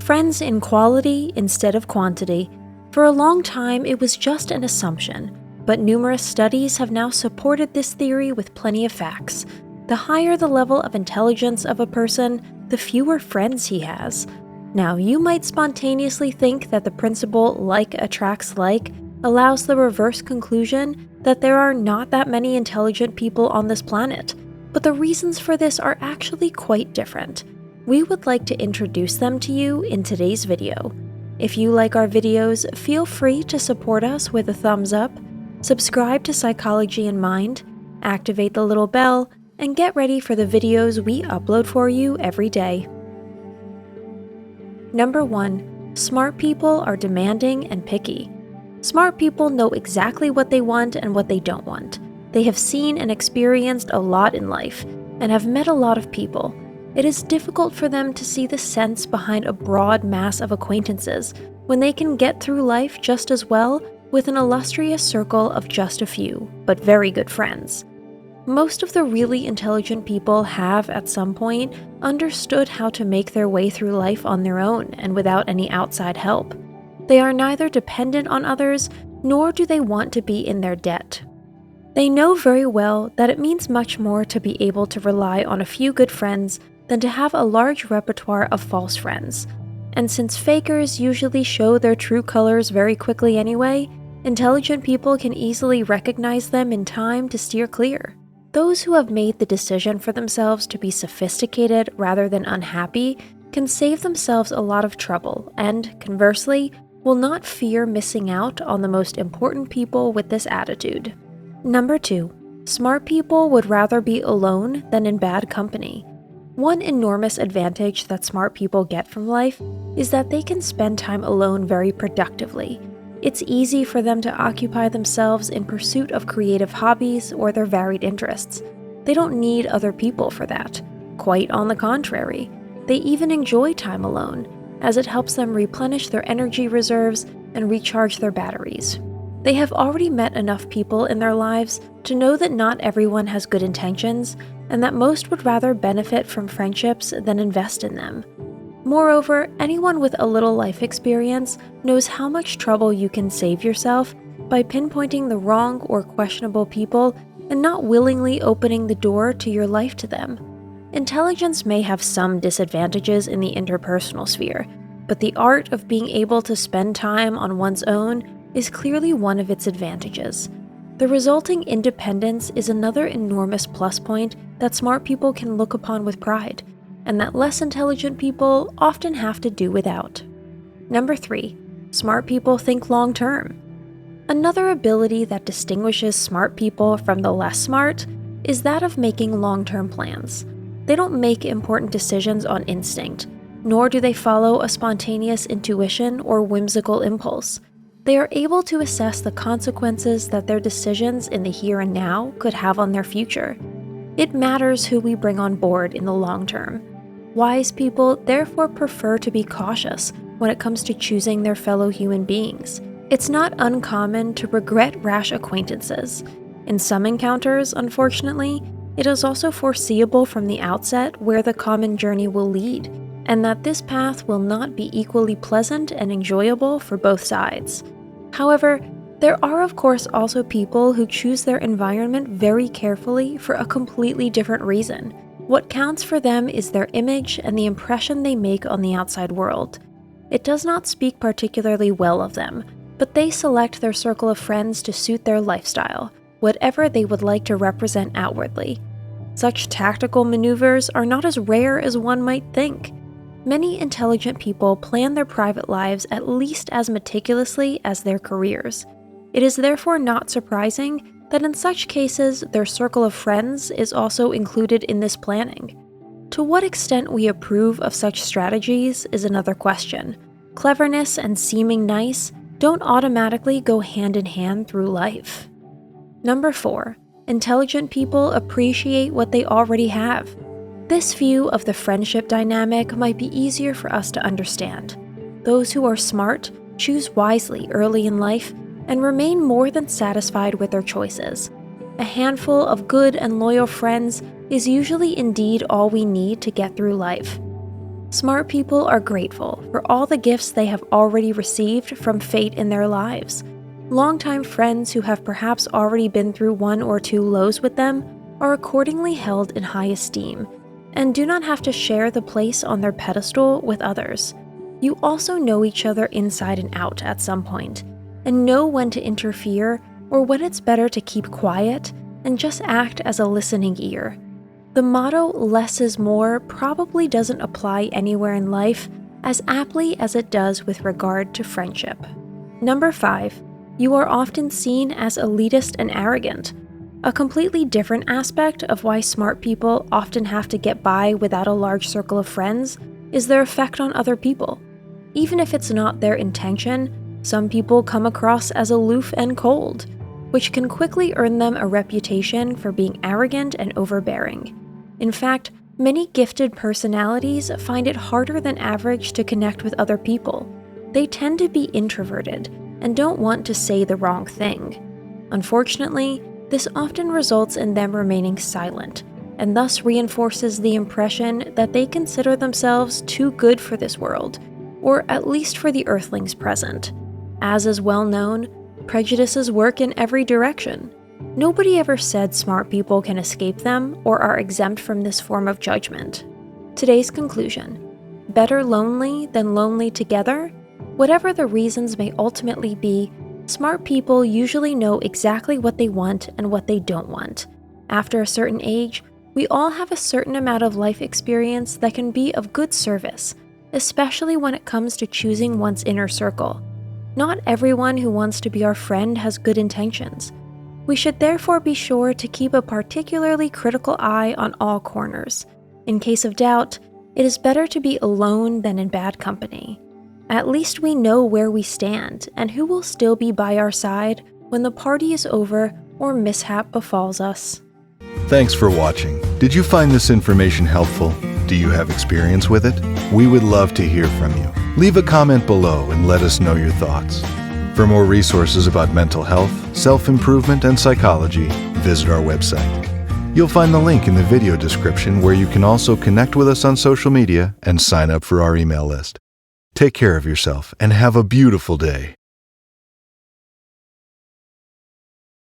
friends in quality instead of quantity. For a long time, it was just an assumption, but numerous studies have now supported this theory with plenty of facts. The higher the level of intelligence of a person, the fewer friends he has. Now, you might spontaneously think that the principle like attracts like allows the reverse conclusion that there are not that many intelligent people on this planet, but the reasons for this are actually quite different. We would like to introduce them to you in today's video. If you like our videos, feel free to support us with a thumbs up, subscribe to Psychology in Mind, activate the little bell, and get ready for the videos we upload for you every day. Number 1. Smart people are demanding and picky. Smart people know exactly what they want and what they don't want. They have seen and experienced a lot in life, and have met a lot of people. It is difficult for them to see the sense behind a broad mass of acquaintances when they can get through life just as well with an illustrious circle of just a few, but very good friends. Most of the really intelligent people have, at some point, understood how to make their way through life on their own and without any outside help. They are neither dependent on others, nor do they want to be in their debt. They know very well that it means much more to be able to rely on a few good friends than to have a large repertoire of false friends. And since fakers usually show their true colors very quickly anyway, intelligent people can easily recognize them in time to steer clear. Those who have made the decision for themselves to be sophisticated rather than unhappy can save themselves a lot of trouble and, conversely, will not fear missing out on the most important people with this attitude. Number 2. Smart people would rather be alone than in bad company. One enormous advantage that smart people get from life is that they can spend time alone very productively. It's easy for them to occupy themselves in pursuit of creative hobbies or their varied interests. They don't need other people for that. Quite on the contrary, they even enjoy time alone, as it helps them replenish their energy reserves and recharge their batteries. They have already met enough people in their lives to know that not everyone has good intentions, and that most would rather benefit from friendships than invest in them. Moreover, anyone with a little life experience knows how much trouble you can save yourself by pinpointing the wrong or questionable people and not willingly opening the door to your life to them. Intelligence may have some disadvantages in the interpersonal sphere, but the art of being able to spend time on one's own is clearly one of its advantages. The resulting independence is another enormous plus point that smart people can look upon with pride, and that less intelligent people often have to do without. Number 3. Smart people think long term. Another ability that distinguishes smart people from the less smart is that of making long-term plans. They don't make important decisions on instinct, nor do they follow a spontaneous intuition or whimsical impulse. They are able to assess the consequences that their decisions in the here and now could have on their future. It matters who we bring on board in the long term. Wise people therefore prefer to be cautious when it comes to choosing their fellow human beings. It's not uncommon to regret rash acquaintances. In some encounters, unfortunately, it is also foreseeable from the outset where the common journey will lead, and that this path will not be equally pleasant and enjoyable for both sides. However, there are of course also people who choose their environment very carefully for a completely different reason. What counts for them is their image and the impression they make on the outside world. It does not speak particularly well of them, but they select their circle of friends to suit their lifestyle, whatever they would like to represent outwardly. Such tactical maneuvers are not as rare as one might think. Many intelligent people plan their private lives at least as meticulously as their careers. It is therefore not surprising that in such cases their circle of friends is also included in this planning. To what extent we approve of such strategies is another question. Cleverness and seeming nice don't automatically go hand in hand through life. Number 4. Intelligent people appreciate what they already have. This view of the friendship dynamic might be easier for us to understand. Those who are smart choose wisely early in life and remain more than satisfied with their choices. A handful of good and loyal friends is usually indeed all we need to get through life. Smart people are grateful for all the gifts they have already received from fate in their lives. Longtime friends who have perhaps already been through one or two lows with them are accordingly held in high esteem, and do not have to share the place on their pedestal with others. You also know each other inside and out at some point, and know when to interfere or when it's better to keep quiet and just act as a listening ear. The motto "less is more" probably doesn't apply anywhere in life as aptly as it does with regard to friendship. Number 5. You are often seen as elitist and arrogant. A completely different aspect of why smart people often have to get by without a large circle of friends is their effect on other people. Even if it's not their intention, some people come across as aloof and cold, which can quickly earn them a reputation for being arrogant and overbearing. In fact, many gifted personalities find it harder than average to connect with other people. They tend to be introverted and don't want to say the wrong thing. Unfortunately, this often results in them remaining silent, and thus reinforces the impression that they consider themselves too good for this world, or at least for the earthlings present. As is well known, prejudices work in every direction. Nobody ever said smart people can escape them or are exempt from this form of judgment. Today's conclusion: better lonely than lonely together? Whatever the reasons may ultimately be, smart people usually know exactly what they want and what they don't want. After a certain age, we all have a certain amount of life experience that can be of good service, especially when it comes to choosing one's inner circle. Not everyone who wants to be our friend has good intentions. We should therefore be sure to keep a particularly critical eye on all corners. In case of doubt, it is better to be alone than in bad company. At least we know where we stand and who will still be by our side when the party is over or mishap befalls us. Thanks for watching. Did you find this information helpful? Do you have experience with it? We would love to hear from you. Leave a comment below and let us know your thoughts. For more resources about mental health, self-improvement, and psychology, visit our website. You'll find the link in the video description where you can also connect with us on social media and sign up for our email list. Take care of yourself and have a beautiful day.